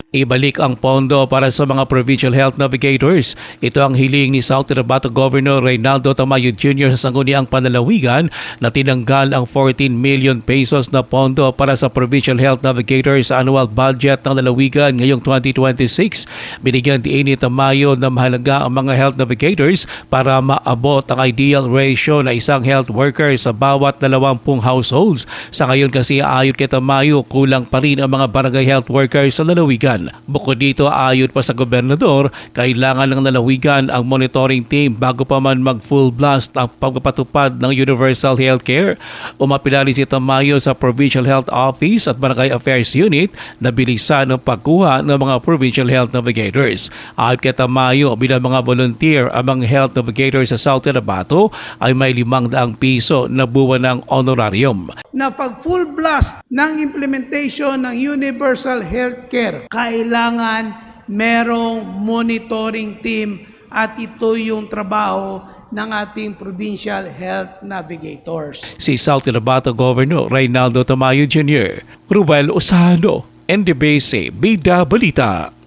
Ibalik ang pondo para sa mga provincial health navigators. Ito ang hiling ni South Cotabato Governor Reynaldo Tamayo Jr. sa sangguniang panlalawigan na tinanggal ang 14 million pesos na pondo para sa provincial health navigators sa annual budget ng lalawigan ngayong 2026. Binigyan din ni Tamayo na mahalaga ang mga health navigators para maabot ang ideal ratio na isang health worker sa bawat 20 households. Sa ngayon kasi ayon kay Tamayo, kulang pa rin ang mga barangay health workers sa lalawigan. Bukod dito, ayon pa sa gobernador, kailangan ng lalawigan ang monitoring team bago pa man mag-full blast ang pagpapatupad ng universal healthcare. Umapilali si Tamayo sa Provincial Health Office at Barangay Affairs Unit na bilisan ang pagkuha ng mga provincial health navigators. Ayon kay Tamayo, bilang mga volunteer, ang mga health navigators sa South Cotabato ay may 500 piso na buwan ng honorarium. Na pag full blast ng implementation ng universal healthcare, kailangan merong monitoring team at ito yung trabaho ng ating provincial health navigators. Si South Cotabato Governor Reynaldo Tamayo Jr., Ruel Osano, NDBC Bida Balita.